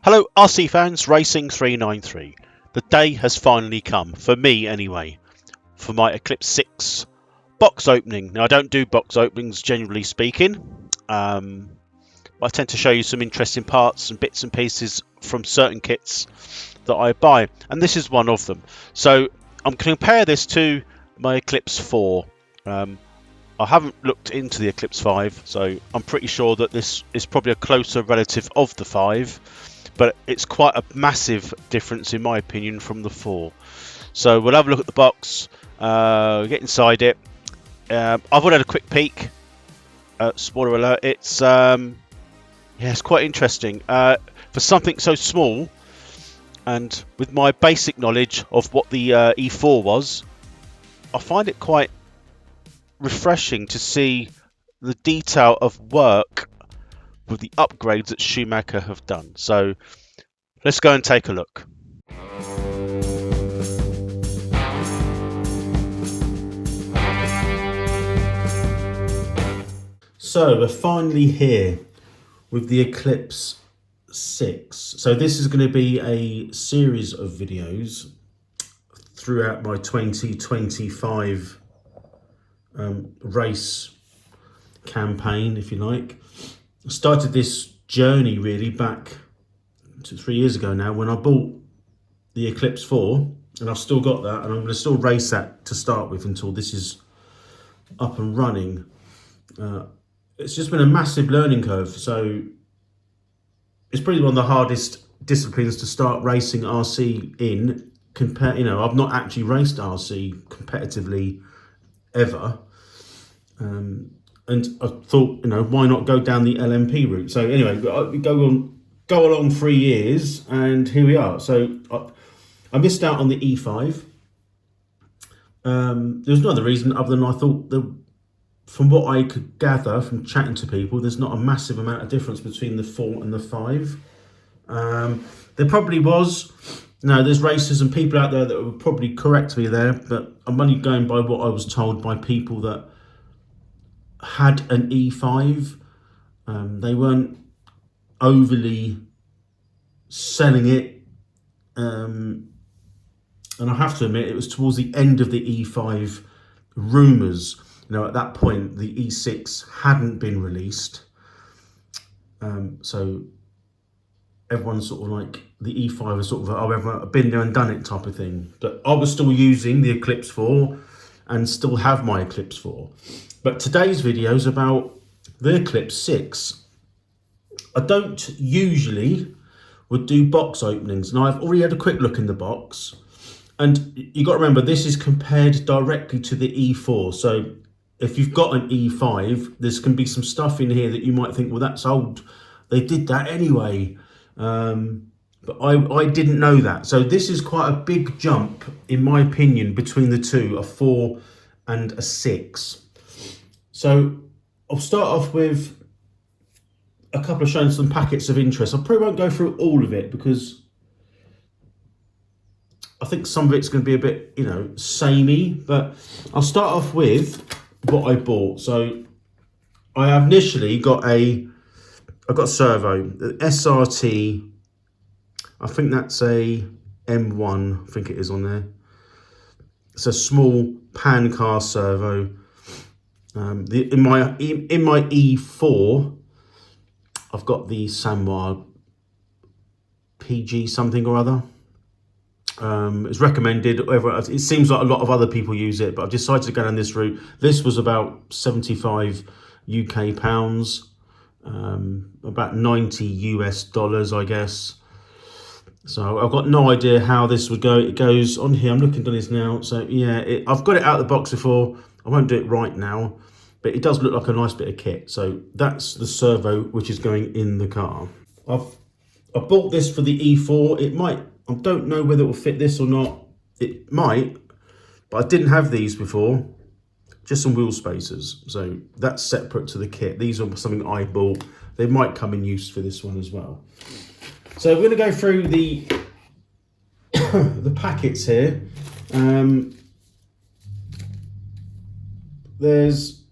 Hello RC fans, Racing 393. The day has finally come, for me anyway, for my Eclipse 6 box opening. Now I don't do box openings generally speaking, but I tend to show you some interesting parts and bits and pieces from certain kits that I buy, and this is one of them. So I'm going to compare this to my Eclipse 4. I haven't looked into the Eclipse 5, so I'm pretty sure that this is probably a closer relative of the 5, but it's quite a massive difference in my opinion from the 4. So we'll have a look at the box, get inside it. I've already had a quick peek. Spoiler alert, it's quite interesting. For something so small, and with my basic knowledge of what the E4 was, I find it quite refreshing to see the detail of work with the upgrades that Schumacher have done. So let's go and take a look. So we're finally here with the Eclipse 6. So this is going to be a series of videos throughout my 2025 race campaign, if you like. I started this journey really back to 3 years ago now when I bought the Eclipse 4, and I've still got that, and I'm going to still race that to start with until this is up and running. It's just been a massive learning curve, so it's probably one of the hardest disciplines to start racing RC in. I've not actually raced RC competitively ever, and I thought, why not go down the LMP route? So anyway, go along 3 years, and here we are. So I missed out on the E5. There's no other reason other than I thought from what I could gather from chatting to people, there's not a massive amount of difference between the 4 and the 5. There probably was. There's racers and people out there that would probably correct me there, but I'm only going by what I was told by people that had an E5. They weren't overly selling it. And I have to admit, it was towards the end of the E5 rumours. At that point, the E6 hadn't been released. So everyone's sort of like, the E5 is sort of I've been there and done it type of thing. But I was still using the Eclipse 4 and still have my Eclipse 4. But today's video is about the Eclipse 6. I don't usually would do box openings. Now I've already had a quick look in the box. And you got to remember, this is compared directly to the E4. So if you've got an E5, there's going to be some stuff in here that you might think, well, that's old. They did that anyway. But I didn't know that. So this is quite a big jump, in my opinion, between the two, a 4 and a 6. So I'll start off with a couple of showing some packets of interest. I probably won't go through all of it because I think some of it's going to be a bit, samey, but I'll start off with what I bought. So I have initially got a servo, the SRT. I think that's a M1. I think it is on there. It's a small pan car servo. In my E4, I've got the Sanwa PG something or other. It's recommended. It seems like a lot of other people use it, but I've decided to go down this route. This was about 75 UK pounds, about 90 US dollars, I guess. So I've got no idea how this would go. It goes on here. I'm looking at this now. So yeah, I've got it out of the box before. I won't do it right now, but it does look like a nice bit of kit. So that's the servo which is going in the car. I bought this for the E4. It might. I don't know whether it will fit this or not. It might, but I didn't have these before. Just some wheel spacers. So that's separate to the kit. These are something I bought. They might come in use for this one as well. So we're going to go through the the packets here. There's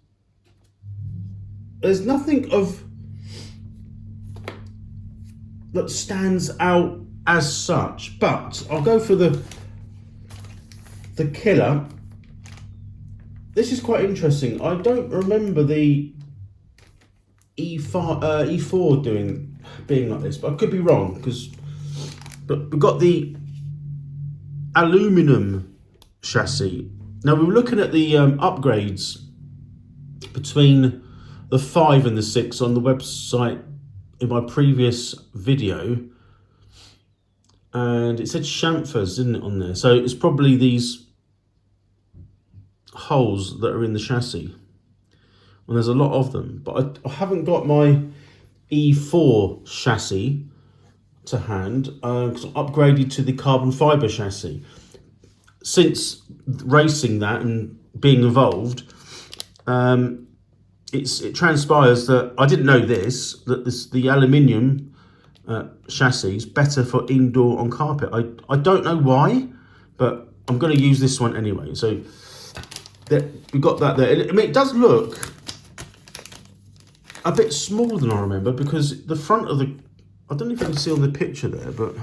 nothing of that stands out as such, but I'll go for the killer. This is quite interesting. I don't remember the E4 being like this, but I could be wrong, but we've got the aluminum chassis. Now we were looking at the upgrades between the 5 and the 6 on the website in my previous video, and it said chamfers, didn't it, on there? So it's probably these holes that are in the chassis, and there's a lot of them, but I haven't got my E4 chassis to hand because I upgraded to the carbon fibre chassis. Since racing that and being involved, it transpires that I didn't know the aluminium chassis is better for indoor on carpet. I don't know why, but I'm going to use this one anyway. So we got that there. I mean, it does look a bit smaller than I remember, because the front of the, I don't know if you can see on the picture there, but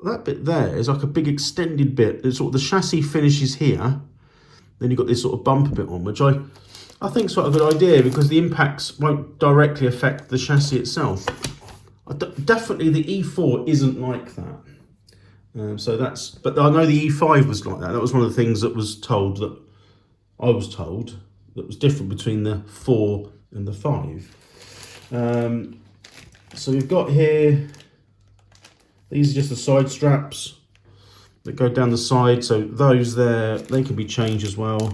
that bit there is like a big extended bit. It's sort of the chassis finishes here, then you've got this sort of bumper bit on, which I think is quite a good idea, because the impacts won't directly affect the chassis itself. Definitely the E4 isn't like that. So that's, but I know the E5 was like that. That was one of the things that I was told that was different between the 4 and the 5. So we've got here, these are just the side straps that go down the side. So those there, they can be changed as well.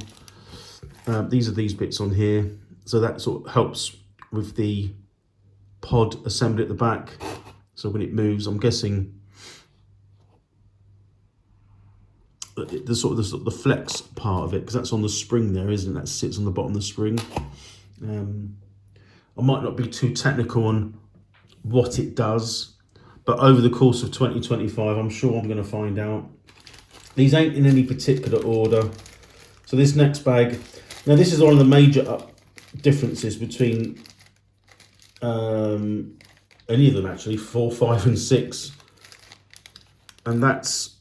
These are these bits on here. So that sort of helps with the pod assembly at the back. So when it moves, I'm guessing the flex part of it, because that's on the spring there, isn't it? That sits on the bottom of the spring. I might not be too technical on what it does, but over the course of 2025, I'm sure I'm going to find out. These ain't in any particular order. So this next bag, now this is one of the major differences between any of them actually, 4, 5 and 6. And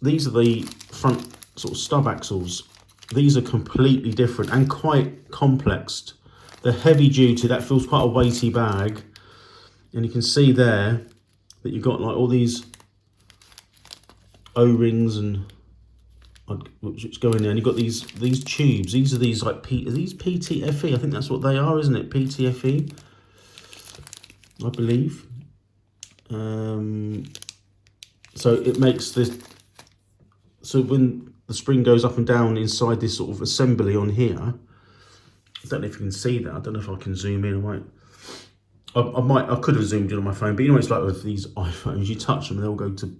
these are the front sort of stub axles. These are completely different and quite complex. They're heavy duty, that feels quite a weighty bag. And you can see there that you've got like all these O-rings and which go in there, and you've got these tubes. These are these like are these PTFE? I think that's what they are, isn't it? PTFE, I believe. So it makes this, so when the spring goes up and down inside this sort of assembly on here, I don't know if you can see that. I don't know if I can zoom in. I could have zoomed in on my phone, but you know, it's like with these iPhones, you touch them and they'll go to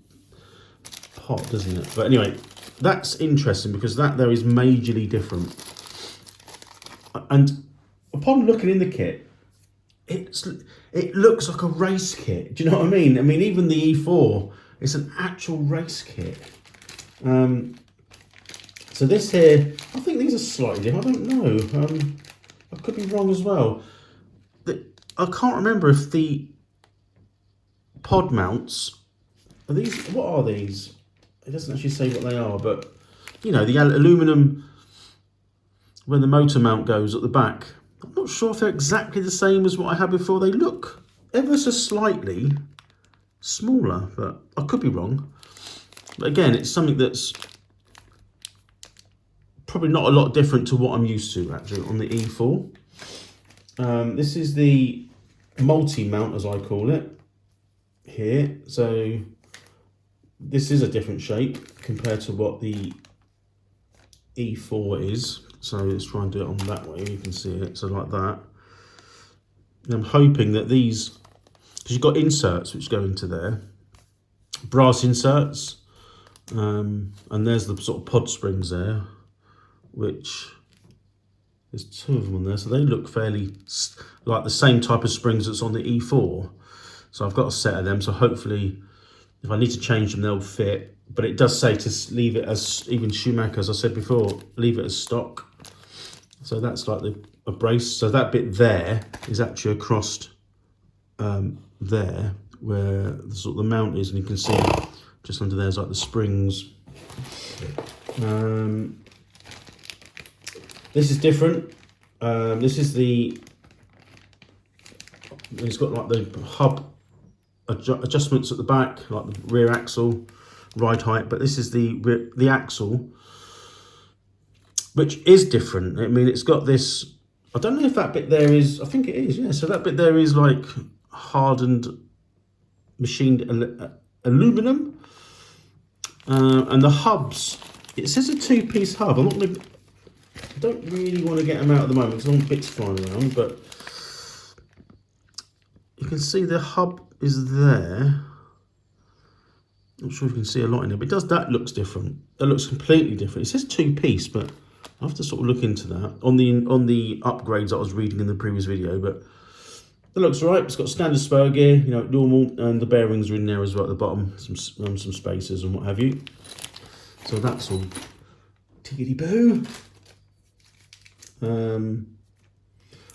pop, doesn't it? But anyway, that's interesting because that there is majorly different. And upon looking in the kit, it looks like a race kit. Do you know what I mean? I mean, even the E4, it's an actual race kit. So this here, I think these are slightly different. I don't know. I could be wrong as well. I can't remember if the pod mounts are these. What are these? It doesn't actually say what they are, but you know, the aluminum when the motor mount goes at the back. I'm not sure if they're exactly the same as what I had before. They look ever so slightly smaller, but I could be wrong. But again, it's something that's probably not a lot different to what I'm used to actually on the E4. This is the multi-mount, as I call it, here. So this is a different shape compared to what the E4 is. So let's try and do it on that way. You can see it. So like that. And I'm hoping that these, because you've got inserts which go into there, brass inserts, and there's the sort of pod springs there, which there's 2 of them on there. So they look fairly like the same type of springs that's on the E4. So I've got a set of them. So hopefully, if I need to change them, they'll fit. But it does say to leave it as, even Schumacher, as I said before, leave it as stock. So that's like a brace. So that bit there is actually across there. where the sort of the mount is, and you can see just under there's like the springs. This is different. This is it's got like the hub adjustments at the back, like the rear axle, ride height, but this is the axle, which is different. I mean, it's got this, I don't know if that bit there is, I think it is, yeah. So that bit there is like hardened, machined aluminum. And the hubs, it says a two-piece hub. I don't really want to get them out at the moment because all bits flying around, but you can see the hub is there. Not sure if you can see a lot in it, but that looks different. That looks completely different. It says two-piece, but I have to sort of look into that on the upgrades I was reading in the previous video. But it looks right. It's got standard spur gear, you know, normal, and the bearings are in there as well at the bottom. Some spacers and what have you. So that's all tickety boo.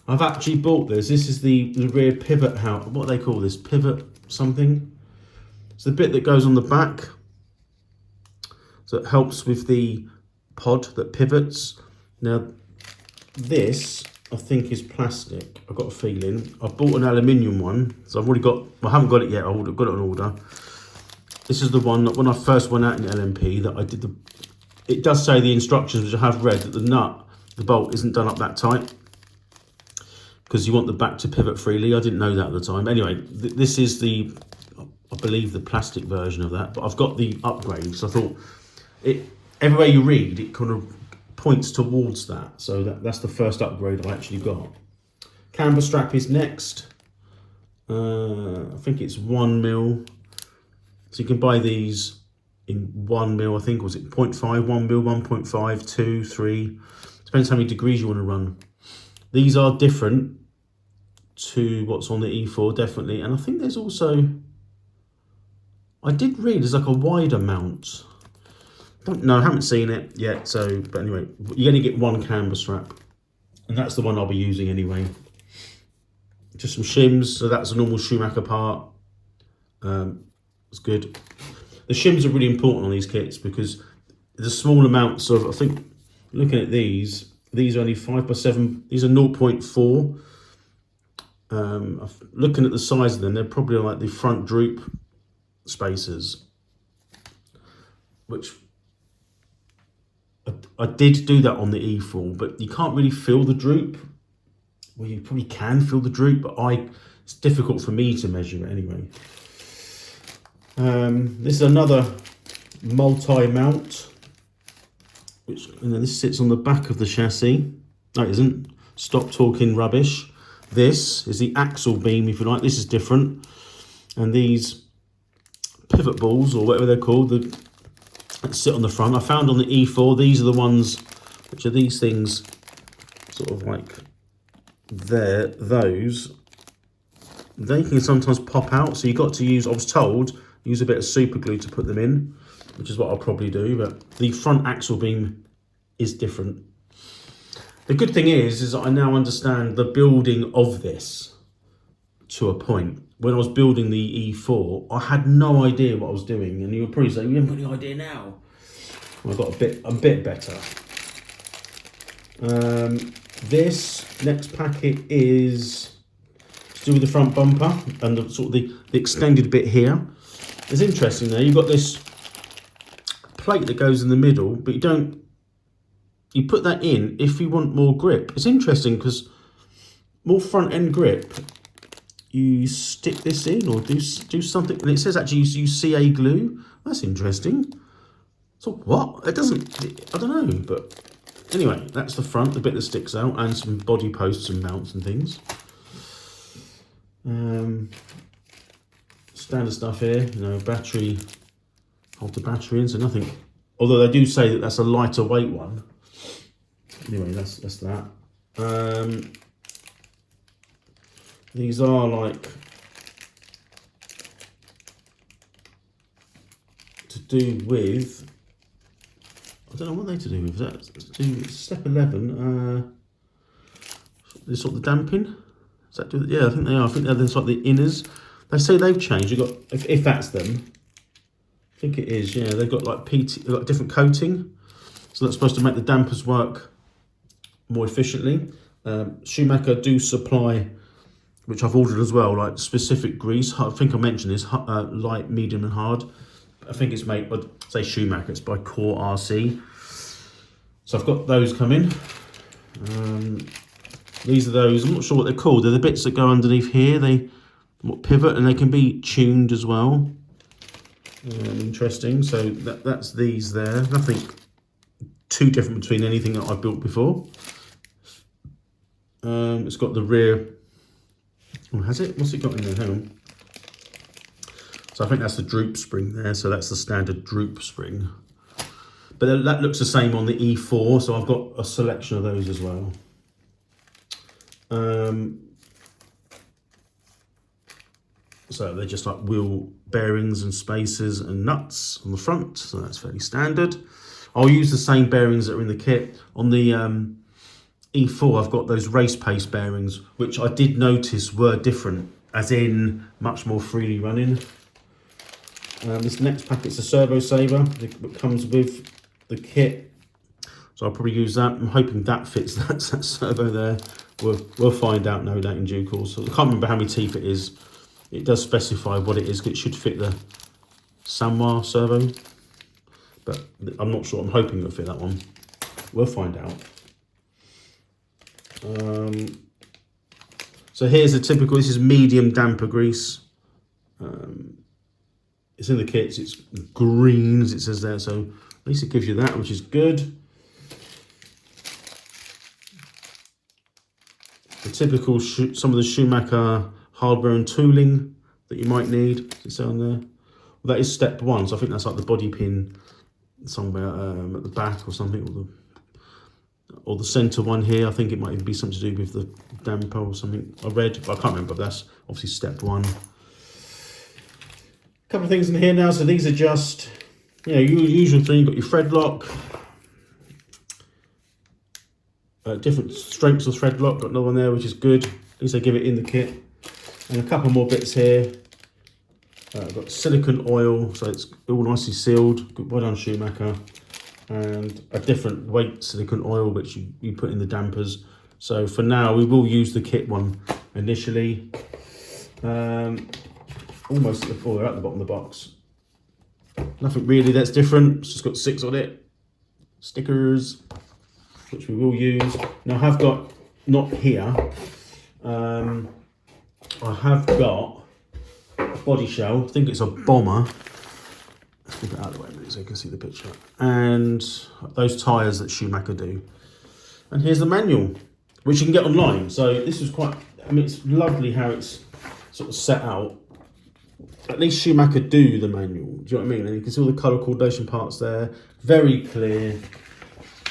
I've actually bought this. This is the rear pivot house. What do they call this? Pivot something. It's the bit that goes on the back. So it helps with the pod that pivots. Now this, I think, is plastic. I've got a feeling. I bought an aluminium one, so I've already got, well, I haven't got it yet, I've got it on order. This is the one that when I first went out in LMP that I did it does say the instructions, which I have read, that the bolt isn't done up that tight because you want the back to pivot freely. I didn't know that at the time. Anyway, this is I believe the plastic version of that, but I've got the upgrade, so I thought everywhere you read, it kind of points towards that. So that's the first upgrade I actually got. Camber strap is next. I think it's 1 mil. So you can buy these in 1 mil, I think, was it 0.5, 1 mil, 1.5, 2, 3. Depends how many degrees you want to run. These are different to what's on the E4, definitely. And I think there's also, I did read there's like a wider mount. Don't know, I haven't seen it yet. So, but anyway, you're going to get one camber strap. And that's the one I'll be using anyway. Just some shims. So that's a normal Schumacher part. It's good. The shims are really important on these kits because the small amounts of, I think, looking at these are only 5x7. These are 0.4. Looking at the size of them, they're probably like the front droop spacers, which I did do that on the E4, but you can't really feel the droop. Well, you probably can feel the droop, but it's difficult for me to measure it anyway. This is another multi-mount, which, and then this sits on the back of the chassis. No, it isn't. Stop talking rubbish. This is the axle beam, if you like. This is different. And these pivot balls, or whatever they're called, that sit on the front. I found on the E4, these are the ones, which are these things, sort of like there, those. They can sometimes pop out, so you've got to use, I was told, use a bit of super glue to put them in, which is what I'll probably do, but the front axle beam is different. The good thing is that I now understand the building of this to a point. When I was building the E4, I had no idea what I was doing, and you would probably say, you haven't got any idea now. Well, I got a bit better. This next packet is to do with the front bumper and the sort of the extended bit here. It's interesting there, you've got this plate that goes in the middle, but you put that in if you want more grip. It's interesting because more front end grip, you stick this in or do something, and it says actually you use CA glue. That's interesting. So what? It doesn't, I don't know, but anyway, that's the front, the bit that sticks out, and some body posts and mounts and things. Standard stuff here, you know, battery, hold the battery in, so nothing. Although they do say that that's a lighter weight one. Anyway, that's that. These are like to do with, I don't know what they're to do with. That's to do with step 11. This sort of damping. Does that do? Yeah, I think they are. I think they're sort of the inners. They say they've changed. You've got, if that's them, I think it is, yeah. They've got like they've got a different coating. So that's supposed to make the dampers work more efficiently. Schumacher do supply, which I've ordered as well, like specific grease. I think I mentioned this, light, medium and hard. I think it's made, I'd say Schumacher, it's by Core RC. So I've got those coming. These are those, I'm not sure what they're called. They're the bits that go underneath here. They pivot and they can be tuned as well. Interesting. So that's these there. Nothing too different between anything that I've built before. It's got the rear. Oh, has it? What's it got in there? Hang on. So I think that's the droop spring there. So that's the standard droop spring. But that looks the same on the E4. So I've got a selection of those as well. So they're just like wheel bearings and spacers and nuts on the front. So that's fairly standard. I'll use the same bearings that are in the kit. On the E4, I've got those race pace bearings, which I did notice were different, as in much more freely running. This next packet's a servo saver that comes with the kit. So I'll probably use that. I'm hoping that fits that servo there. We'll find out, no doubt, in due course. So I can't remember how many teeth it is. It does specify what it is. It should fit the Sanwa servo, but I'm not sure. I'm hoping it'll fit that one. We'll find out. So here's a typical, this is medium damper grease. It's in the kits, it's green as it says there, so at least it gives you that, which is good. The typical, some of the Schumacher hardware and tooling that you might need, is it on there? Well, that is step one, so I think that's like the body pin somewhere at the back or something, or the center one here. I think it might even be something to do with the damper or something. I read, but I can't remember. But that's obviously step one. A couple of things in here now. So these are just, you know, your usual thing. You've got your thread lock, different strengths of thread lock. Got another one there, which is good. At least they give it in the kit. And a couple more bits here. I've got silicone oil, so it's all nicely sealed. Good, well done, Schumacher. And a different weight silicone oil, which you put in the dampers. So for now, we will use the kit one initially. Almost, oh, they're at the bottom of the box. Nothing really that's different. It's just got 6 on it. Stickers, which we will use. Now I have got, not here, I have got a body shell. I think it's a bomber. Let's get it out of the way a minute so you can see the picture. And those tyres that Schumacher do. And here's the manual, which you can get online. So this is quite, I mean, it's lovely how it's sort of set out. At least Schumacher do the manual. Do you know what I mean? And you can see all the colour coordination parts there. Very clear.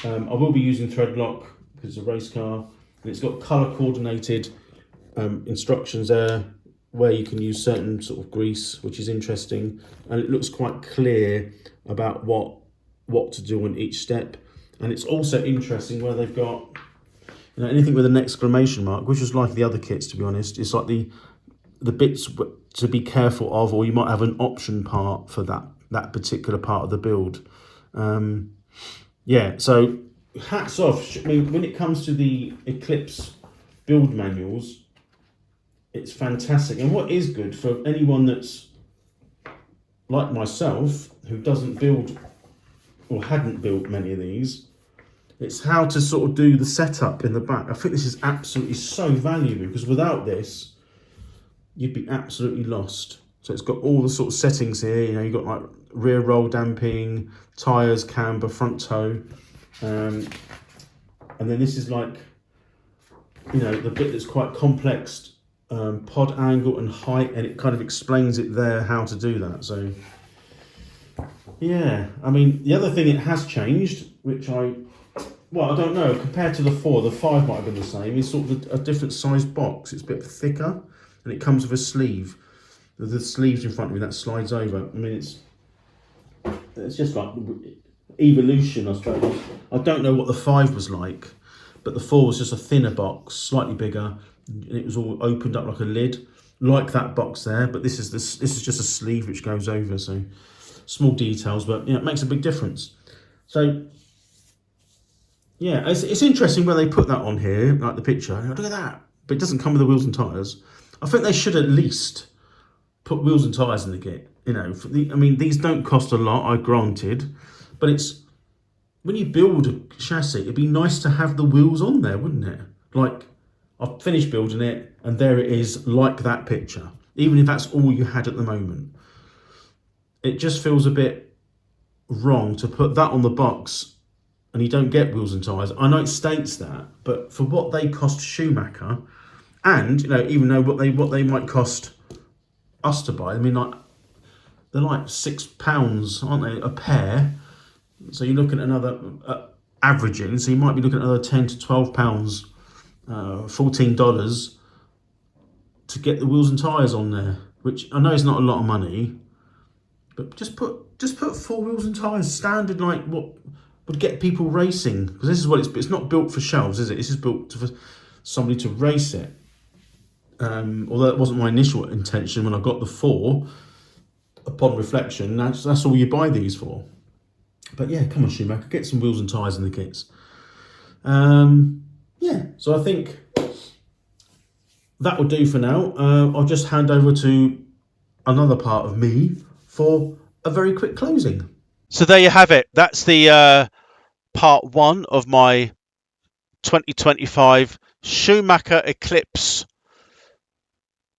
I will be using thread lock because it's a race car. And it's got colour coordinated instructions there, where you can use certain sort of grease, which is interesting, and it looks quite clear about what to do on each step. And it's also interesting where they've got, you know, anything with an exclamation mark, which is like the other kits, to be honest. It's like the bits to be careful of, or you might have an option part for that particular part of the build. Yeah, so hats off. I mean, when it comes to the Eclipse build manuals, it's fantastic. And what is good for anyone that's like myself, who doesn't build or hadn't built many of these, it's how to sort of do the setup in the back. I think this is absolutely so valuable, because without this, you'd be absolutely lost. So it's got all the sort of settings here. You know, you've got like rear roll damping, tyres, camber, front toe. And then this is like, you know, the bit that's quite complex, pod angle and height, and it kind of explains it there how to do that. So yeah, I mean, the other thing it has changed, which well, I don't know, compared to the 4, the 5 might have been the same, is sort of a different size box. It's a bit thicker, and it comes with a sleeve. The sleeves in front of me, that slides over. I mean, it's just like evolution, I suppose. I don't know what the 5 was like, but the 4 was just a thinner box, slightly bigger, and it was all opened up like a lid. like that box there, but this is just a sleeve which goes over, so small details, but it makes a big difference. So yeah, it's interesting when they put that on here, like the picture. Look at that, but it doesn't come with the wheels and tires. I think they should at least put wheels and tires in the kit. I mean, these don't cost a lot, I granted, but it's when you build a chassis, it'd be nice to have the wheels on there, wouldn't it? Like, I've finished building it, and there it is, like that picture. Even if that's all you had at the moment, it just feels a bit wrong to put that on the box, and you don't get wheels and tires. I know it states that, but for what they cost Schumacher, and even though what they might cost us to buy, I mean, like they're like £6, aren't they, a pair? So you're looking at another averaging. So you might be looking at another £10 to £12, $14 to get the wheels and tires on there. Which I know is not a lot of money, but just put 4 wheels and tires, standard, like what would get people racing. Because this is what it's not built for shelves, is it? This is built for somebody to race it. Although that wasn't my initial intention when I got the 4. Upon reflection, that's all you buy these for. But yeah, come on, Schumacher, get some wheels and tyres in the kits. Yeah, so I think that will do for now. I'll just hand over to another part of me for a very quick closing. So there you have it. That's the part 1 of my 2025 Schumacher Eclipse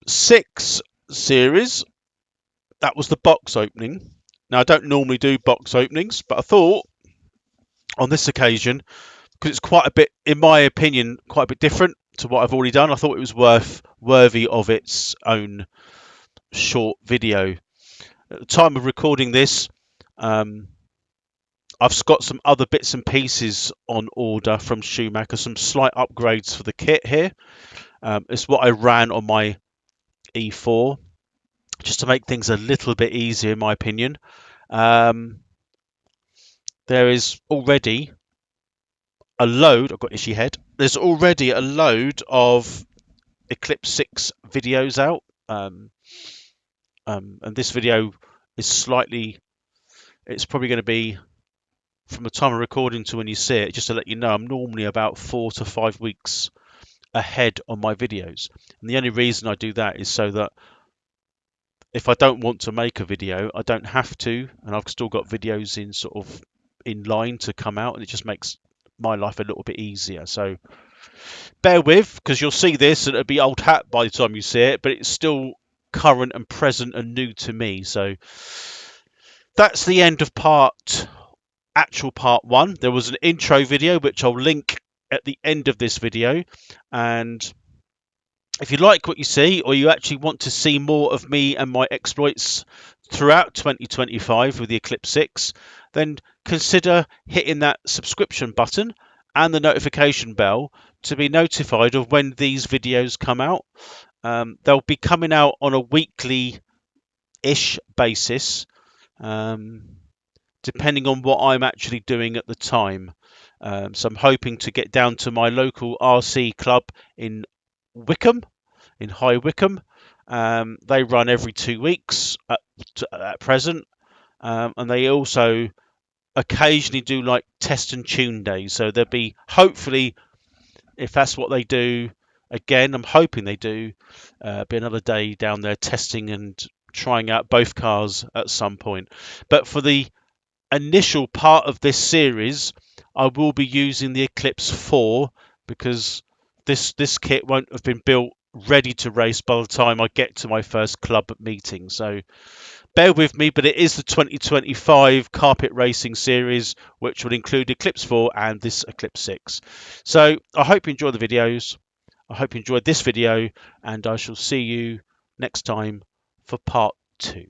6 series. That was the box opening. Now, I don't normally do box openings, but I thought on this occasion, because it's quite a bit, in my opinion, quite a bit different to what I've already done, I thought it was worthy of its own short video. At the time of recording this, I've got some other bits and pieces on order from Schumacher, some slight upgrades for the kit here. It's what I ran on my E4, just to make things a little bit easier, in my opinion. There is already a load, I've got itchy head, there's already a load of Eclipse 6 videos out. And this video is it's probably going to be, from the time of recording to when you see it, just to let you know, I'm normally about 4 to 5 weeks ahead on my videos. And the only reason I do that is so that if I don't want to make a video, I don't have to, and I've still got videos in line to come out, and it just makes my life a little bit easier. So bear with, because you'll see this and it'll be old hat by the time you see it, but it's still current and present and new to me. So that's the end of actual part 1. There was an intro video which I'll link at the end of this video, and if you like what you see, or you actually want to see more of me and my exploits throughout 2025 with the Eclipse 6, then consider hitting that subscription button and the notification bell to be notified of when these videos come out. They'll be coming out on a weekly-ish basis, depending on what I'm actually doing at the time. So I'm hoping to get down to my local RC club in Wycombe, in High Wycombe. They run every 2 weeks at present, and they also occasionally do like test and tune days. So there'll be, hopefully, if that's what they do, again, I'm hoping they do, be another day down there testing and trying out both cars at some point. But for the initial part of this series, I will be using the Eclipse 4, because this kit won't have been built ready to race by the time I get to my first club meeting. So bear with me, but it is the 2025 carpet racing series, which will include Eclipse 4 and this Eclipse 6. So I hope you enjoy the videos. I hope you enjoyed this video, and I shall see you next time for part 2.